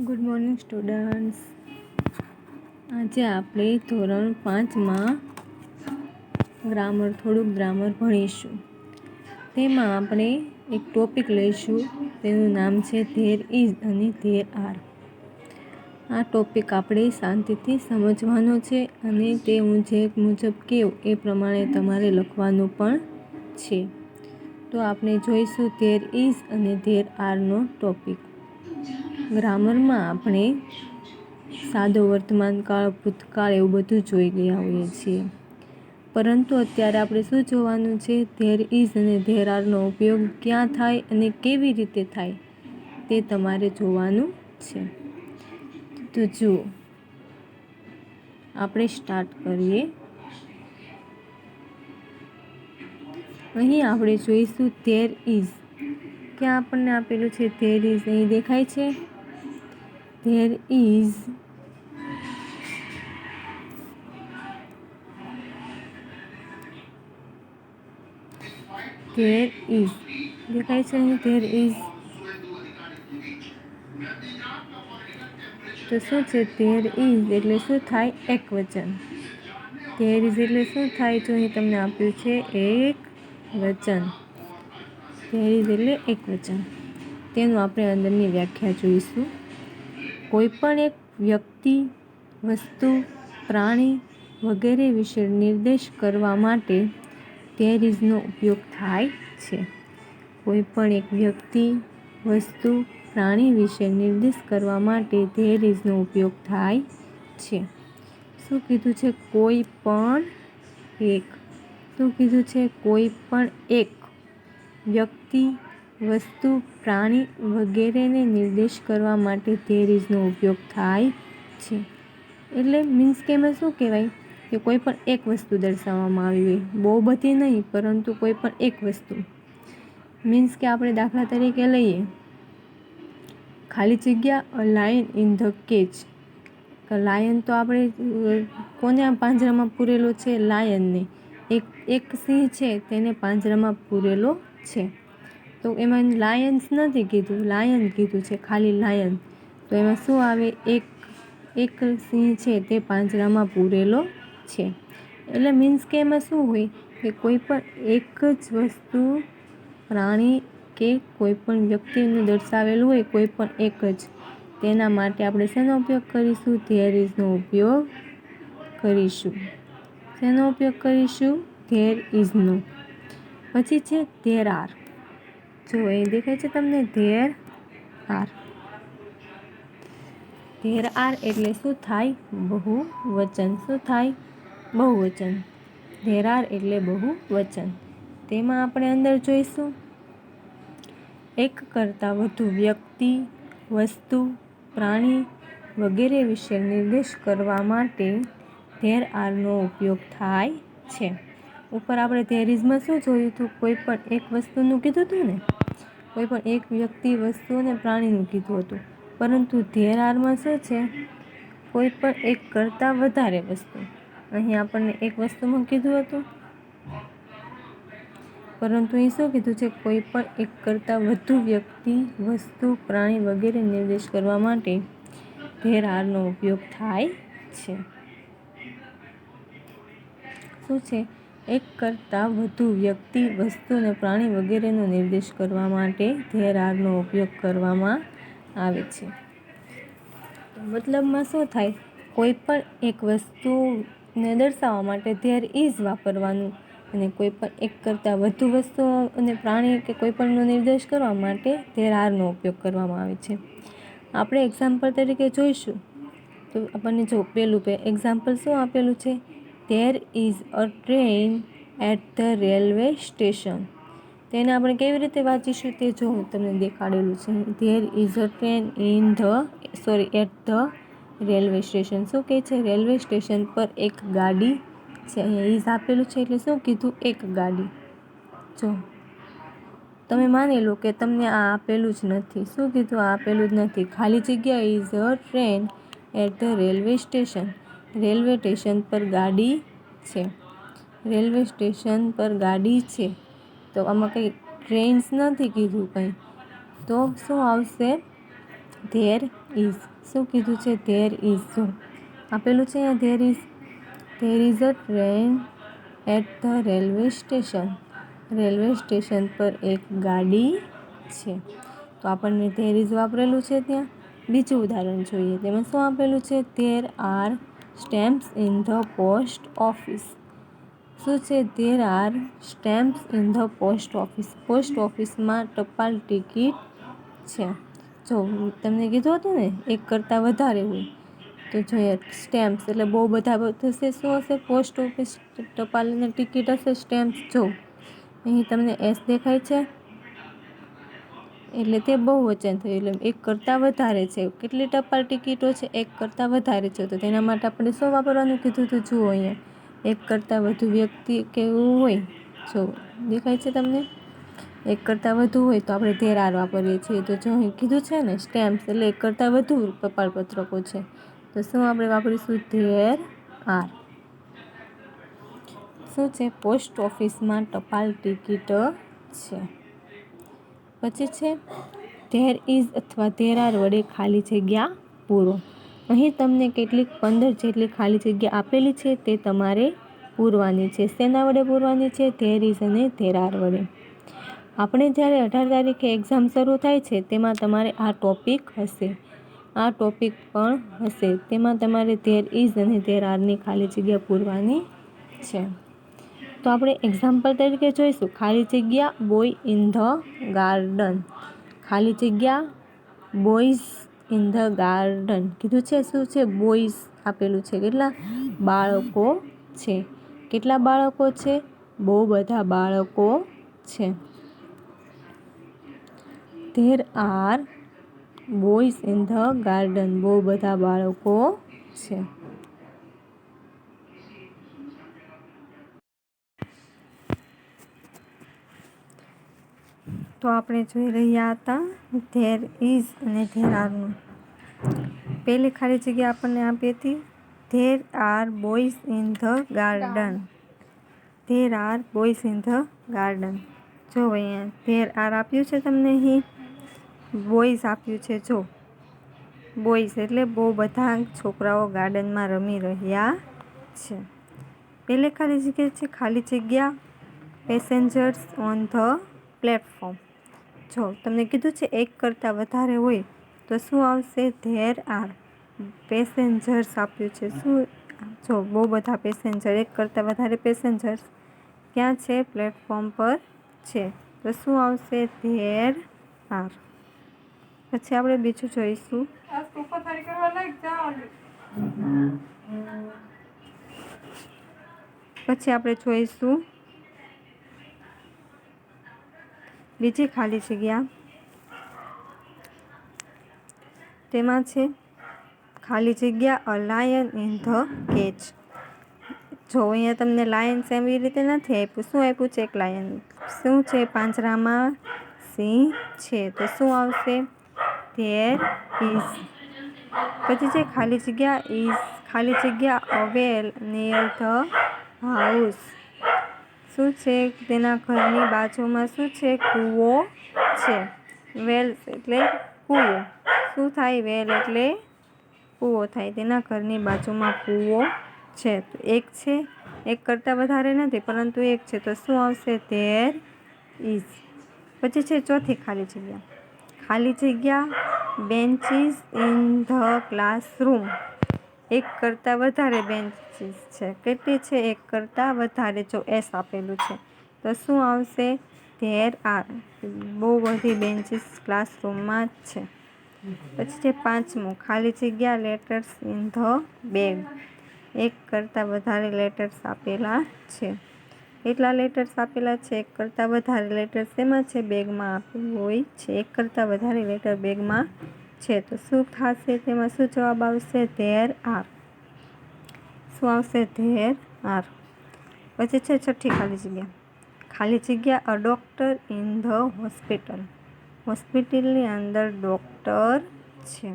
Good morning students. આજે આપણે ધોરણ 5માં થોડુંક ગ્રામર ભણીશું. તેમાં આપણે એક ટોપિક લઈશું, તેનું નામ છે ધેર ઇઝ અને ધેર આર. આ ટોપિક આપણે શાંતિથી સમજવાનો છે અને તે હું જે મુજબ કહું એ પ્રમાણે તમારે લખવાનું પણ છે. તો આપણે જોઈશું ધેર ઇઝ અને ધેર આરનો ટોપિક. ગ્રામરમાં આપણે સાદો વર્તમાનકાળ, ભૂતકાળ એવું બધું જોઈ ગયા હોઈએ છીએ, પરંતુ અત્યારે આપણે શું જોવાનું છે? ધેર ઇઝ અને ધેર આરનો ઉપયોગ ક્યાં થાય અને કેવી રીતે થાય તે તમારે જોવાનું છે. તો જુઓ, આપણે સ્ટાર્ટ કરીએ. અહીં આપણે જોઈશું ધેર ઇઝ. ક્યાં આપણને આપેલું છે ધેર ઇઝ? અહીં દેખાય છે ધેર ઇઝ. ધેર ઇઝ દેખાય છે અહીં ધેર ઇઝ. તો શું છે? ધેર ઇઝ એટલે શું થાય? એક વચન. ધેર ઇઝ એટલે શું થાય? જો અહીં તમને આપ્યું છે એક વચન. ધેર ઇઝ એટલે એક વચન. તેનું આપણે અંદરની વ્યાખ્યા જોઈશું. કોઈ પણ એક વ્યક્તિ, વસ્તુ, પ્રાણી વગેરે વિશે નિર્દેશ કરવા માટે ધેર ઇઝનો ઉપયોગ થાય છે. કોઈ પણ એક વ્યક્તિ, વસ્તુ, પ્રાણી વિશે નિર્દેશ કરવા માટે ધેર ઇઝનો ઉપયોગ થાય છે. શું કીધું છે? કોઈ પણ એક. શું કીધું છે? કોઈ પણ એક વ્યક્તિ, વસ્તુ, પ્રાણી વગેરેને નિર્દેશ કરવા માટે ધેર ઇઝનો ઉપયોગ થાય છે. એટલે મીન્સ કે એમાં શું કહેવાય કે કોઈ પણ એક વસ્તુ દર્શાવવામાં આવી હોય, બહુ બધી નહીં, પરંતુ કોઈ પણ એક વસ્તુ. મીન્સ કે આપણે દાખલા તરીકે લઈએ, ખાલી જગ્યા a lion in the cage. Lion તો આપણે કોને પાંજરામાં પૂરેલો છે? લાયનને. એક સિંહ છે તેને પાંજરામાં પૂરેલો છે. તો એમાં લાયન્સ નથી કીધું, લાયન કીધું છે, ખાલી લાયન. તો એમાં શું આવે? એક સિંહ છે તે પાંજરામાં પૂરેલો છે. એટલે મીન્સ કે એમાં શું હોય કે કોઈ પણ એક જ વસ્તુ, પ્રાણી કે કોઈ પણ વ્યક્તિને દર્શાવેલું હોય, કોઈ પણ એક જ. તેના માટે આપણે શેનો ઉપયોગ કરીશું? ધેર ઇઝનો ઉપયોગ કરીશું. શેનો ઉપયોગ કરીશું? ધેર ઇઝનો. પછી છે ધેર આર. જો એ દેખાય છે તમને ધેર આર. ધેર આર એટલે શું થાય? બહુવચન. શું થાય? બહુવચન. ધેર આર એટલે બહુવચન. તેમાં આપણે અંદર જોઈશું એક કરતાં વધુ વ્યક્તિ, વસ્તુ, પ્રાણી વગેરે વિશે નિર્દેશ કરવા માટે ધેર આરનો ઉપયોગ થાય છે. ઉપર આપણે ધેર ઇઝમાં શું જોયું હતું? કોઈ પણ એક વસ્તુનું કીધું હતું ને, કોઈ પણ એક વ્યક્તિ, વસ્તુ અને પ્રાણીનું કીધું હતું. પરંતુ ધેર આરમાં શું છે? કોઈ પણ એક કરતાં વધારે વસ્તુ. અહીં આપણને એક વસ્તુમાં કીધું હતું, પરંતુ અહીં શું કીધું છે? કોઈ પણ એક કરતાં વધુ વ્યક્તિ, વસ્તુ, પ્રાણી વગેરે નિર્દેશ કરવા માટે ધેર આરનો ઉપયોગ થાય છે. શું છે? એક કરતાં વધુ વ્યક્તિ, વસ્તુ અને પ્રાણી વગેરેનો નિર્દેશ કરવા માટે ધેર આરનો ઉપયોગ કરવામાં આવે છે. મતલબમાં શું થાય? કોઈ પણ એક વસ્તુને દર્શાવવા માટે ધેર ઇઝ વાપરવાનું અને કોઈ પણ એક કરતાં વધુ વસ્તુઓ અને પ્રાણી કે કોઈ પણનો નિર્દેશ કરવા માટે ધેર આરનો ઉપયોગ કરવામાં આવે છે. આપણે એક્ઝામ્પલ તરીકે જોઈશું તો આપણને જો પેલું એક્ઝામ્પલ શું આપેલું છે? There is a train at the railway station. તેને આપણે કેવી રીતે વાંચીશું તે જો હું તમને દેખાડેલું છે. There is a train at the railway station. શું કહે છે? રેલવે સ્ટેશન પર એક ગાડી છે. અહીંયા ઇઝ આપેલું છે એટલે શું કીધું? એક ગાડી. જો તમે માની લો કે તમને આ આપેલું જ નથી. શું કીધું? આ આપેલું જ નથી. ખાલી જગ્યા is a train at the railway station. Railway station પર ગાડી છે. રેલવે સ્ટેશન પર ગાડી છે. તો આમાં કંઈ ટ્રેન્સ નથી કીધું કંઈ. તો શું આવશે? There is. શું કીધું છે? There is. જો આપેલું છે અહીંયા there is a train at the railway station. Railway station પર એક ગાડી છે. તો આપણને ધેર ઇઝ વાપરેલું છે ત્યાં. બીજું ઉદાહરણ જોઈએ. તેમાં શું આપેલું છે? There are stamps in the post office. શું છે? There are stamps in the post office. Post ઓફિસમાં ટપાલ ટિકિટ છે. જો તમને કીધું હતું ને એક કરતાં વધારે હોય તો જોઈએ સ્ટેમ્પ્સ એટલે બહુ બધા થશે. શું હશે? પોસ્ટ ઓફિસ ટપાલની ટિકિટ હશે સ્ટેમ્પ્સ. જો અહીં તમને એસ દેખાય છે એટલે તે બહુવચન થયું, એટલે એક કરતાં વધારે છે. કેટલી ટપાલ ટિકિટો છે? એક કરતાં વધારે છે. તો તેના માટે આપણે શું વાપરવાનું કીધું હતું? જુઓ અહીંયા એક કરતાં વધુ વ્યક્તિ કેવું હોય. જો દેખાય છે તમને? એક કરતાં વધુ હોય તો આપણે ધેર આર વાપરીએ છીએ. તો જો અહીં કીધું છે ને સ્ટેમ્પ્સ એટલે એક કરતાં વધુ ટપાલપત્રકો છે. તો શું આપણે વાપરીશું? There are. શું છે? પોસ્ટ ઓફિસમાં ટપાલ ટિકિટ છે. પછી છે ધેર ઇઝ અથવા ધેર આર વડે ખાલી જગ્યા પૂરો. અહીં તમને કેટલીક 15 જેટલી ખાલી જગ્યા આપેલી છે તે તમારે પૂરવાની છે. શેના વડે પૂરવાની છે? ધેર ઇઝ અને ધેર આર વડે. આપણે જ્યારે 18 તારીખે એક્ઝામ શરૂ થાય છે તેમાં તમારે આ ટોપિક હશે. આ ટોપિક પણ હશે. તેમાં તમારે ધેર ઇઝ અને ધેર આરની ખાલી જગ્યા પૂરવાની છે. તો આપણે એક્ઝામ્પલ તરીકે જોઈશું. ખાલી જગ્યા બોય ઇન ધ ગાર્ડન. ખાલી જગ્યા બોયઝ ઇન ધ ગાર્ડન કીધું છે. શું છે? બોયઝ આપેલું છે. કેટલા બાળકો છે? કેટલા બાળકો છે? બહુ બધા બાળકો છે. There are boys in the garden. બહુ બધા બાળકો છે. તો આપણે જોઈ રહ્યા હતા ધેર ઇઝ અને ધેર આરનું. પહેલી ખાલી જગ્યા આપણને આપી હતી there are boys in the garden. There are boys in the garden. જો અહીંયા ધેર આર આપ્યું છે તમને, અહીં બોયઝ આપ્યું છે. જો બોયઝ એટલે બહુ બધા છોકરાઓ ગાર્ડનમાં રમી રહ્યા છે. પહેલી ખાલી જગ્યા છે ખાલી જગ્યા પેસેન્જર્સ ઓન ધ પ્લેટફોર્મ. જો તમને કીધું છે એક કરતાં વધારે હોય તો શું આવશે? ધેર આર પેસેન્જર્સ આપ્યું છે. શું? જો બહુ બધા પેસેન્જર, એક કરતાં વધારે પેસેન્જર્સ ક્યાં છે? પ્લેટફોર્મ પર છે. તો શું આવશે? There are. પછી આપણે બીજું જોઈશું. પછી આપણે જોઈશું બીજી ખાલી જગ્યા. તેમાં છે ખાલી જગ્યા a lion in the cage. જો અહીંયા તમને લાયન એવી રીતે નથી આપ્યું. શું આપ્યું છે? એક લાયન. શું છે? પાંજરામાં સિંહ છે. તો શું આવશે? There is. પછી છે ખાલી જગ્યા ઇઝ ખાલી જગ્યા અ વેલ નિયર ધ હાઉસ. શું છે? તેના ઘરની બાજુમાં શું છે? કૂવો છે. વેલ એટલે કૂવો. શું થાય? વેલ એટલે કૂવો થાય. તેના ઘરની બાજુમાં કૂવો છે. તો એક છે, એક કરતાં વધારે નથી પરંતુ એક છે. તો શું આવશે? There is. પછી છે ચોથી ખાલી જગ્યા. ખાલી જગ્યા બેન્ચીસ ઇન ધ ક્લાસરૂમ. એક કરતાં વધારે બેન્ચીસ છે. કેટલી છે? એક કરતાં વધારે. જો એસ આપેલું છે તો શું આવશે? There are. બહુ બધી બેન્ચીસ ક્લાસરૂમમાં છે. પછી છે પાંચમું ખાલી જગ્યા લેટર્સ ઇન ધ બેગ. એક કરતાં વધારે લેટર્સ આપેલા છે. કેટલા લેટર્સ આપેલા છે? એક કરતાં વધારે લેટર્સ એમાં છે? બેગમાં આપેલું હોય છે. એક કરતાં વધારે લેટર બેગમાં છે. તો શું થશે? તેમાં શું જવાબ આવશે? There are. શું આવશે? There are. પછી છે છઠ્ઠી ખાલી જગ્યા. ખાલી જગ્યા a doctor in the hospital. હોસ્પિટલની અંદર ડૉક્ટર છે.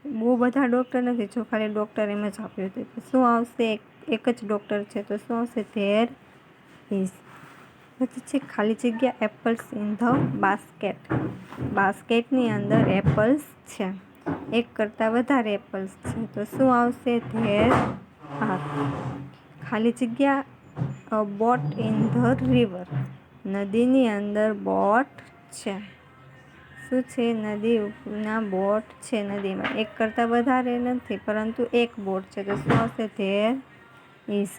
બહુ બધા ડૉક્ટર નથી. જો ખાલી ડૉક્ટર એમ જ આપ્યું હતું. તો શું આવશે? એક જ ડૉક્ટર છે. તો શું આવશે? There is. પછી છે ખાલી જગ્યા એપલ્સ ઇન ધ બાસ્કેટ. બાસ્કેટની અંદર એપલ્સ છે. એક કરતાં વધારે એપલ્સ છે, તો શું આવશે? There are. ખાલી જગ્યા બોટ ઇન ધ રિવર. નદીની અંદર બોટ છે. શું છે? નદીના બોટ છે. નદીમાં એક કરતાં વધારે નથી, પરંતુ એક બોટ છે, તો શું આવશે? There is.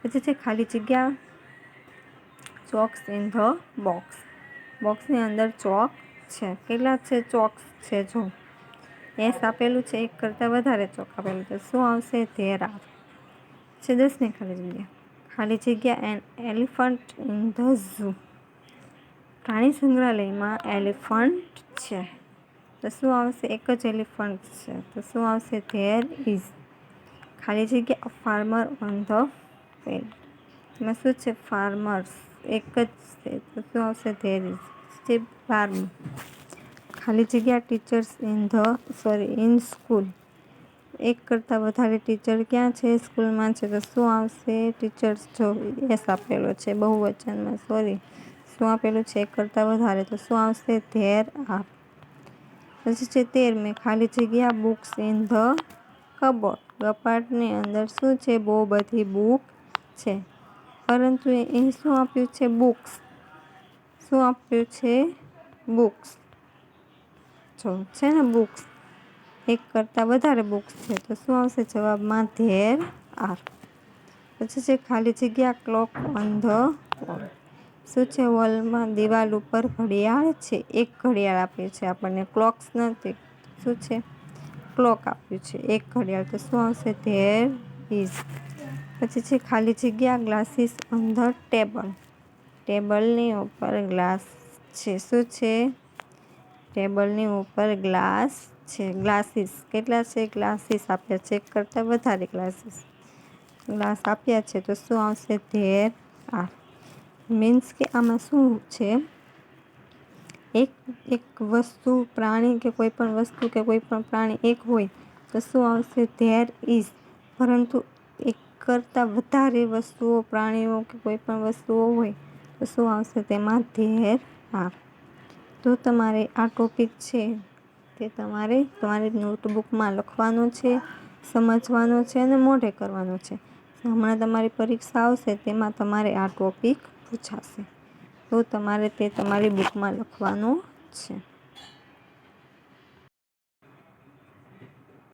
પછી છે ખાલી જગ્યા ચોક્સ ઇન ધ બોક્સ. બોક્સની અંદર ચોક છે. કેટલા છે ચોક્સ છે? જો એસ આપેલું છે, એક કરતાં વધારે ચોક આપેલું છે, શું આવશે? There are. છે 10ની ખાલી જગ્યા. ખાલી જગ્યા an elephant in the zoo. પ્રાણી સંગ્રહાલયમાં એલિફન્ટ છે, તો શું આવશે? એક જ એલિફન્ટ છે, તો શું આવશે? There is. ખાલી જગ્યા ફાર્મર ઓન ધ ફિલ્ડ. એમાં શું છે? ફાર્મર્સ એક જ છે, તો શું આવશે? There is. છે 12. ખાલી જગ્યા ટીચર્સ ઇન સ્કૂલ. એક કરતાં વધારે ટીચર ક્યાં છે? સ્કૂલમાં છે, તો શું આવશે? ટીચર્સ. જો એસ આપેલો છે બહુવચનમાં, શું આપેલું છે? એક કરતાં વધારે, તો શું આવશે? There are. પછી છે 13. ખાલી જગ્યા બુક્સ ઇન ધ કબોર્ડ. કપાટની અંદર શું છે? બહુ બધી બુક છે, પરંતુ એ શું આપ્યું છે? બુક્સ. શું આપ્યું છે? બુક્સ. જો છે ને બુક્સ, એક કરતાં વધારે બુક્સ છે, તો શું આવશે જવાબમાં? There are. પછી છે ખાલી જગ્યા ક્લોક ઓન ધ વોલ. શું છે? વોલમાં દિવાલ ઉપર ઘડિયાળ છે. એક ઘડિયાળ આપ્યું છે આપણને, ક્લોક્સ નથી. શું છે? ક્લોક આપ્યું છે, એક ઘડિયાળ, તો શું આવશે? There is. પછી છે ખાલી જગ્યા ગ્લાસીસ ઓન ધ ટેબલ. ટેબલની ઉપર ગ્લાસ છે. શું છે? ટેબલની ઉપર ગ્લાસ છે. ગ્લાસીસ કેટલા છે? ગ્લાસીસ આપ્યા છે, એક કરતાં વધારે ગ્લાસ આપ્યા છે, તો શું આવશે? There are. મીન્સ કે આમાં શું છે? એક વસ્તુ, પ્રાણી કે કોઈ પણ વસ્તુ કે કોઈ પણ પ્રાણી એક હોય, તો શું આવશે? There is. પરંતુ એક કરતાં વધારે વસ્તુઓ, પ્રાણીઓ કે કોઈ પણ વસ્તુઓ હોય, તો શું આવશે? તેમાં ધેર આર. તો તમારે આ ટોપિક છે તે તમારે તમારી નોટબુકમાં લખવાનો છે, સમજવાનો છે અને મોઢે કરવાનો છે. હમણાં તમારી પરીક્ષા આવશે, તેમાં તમારે આ ટોપિક પૂછાશે, તો તમારે તે તમારી બુકમાં લખવાનો છે.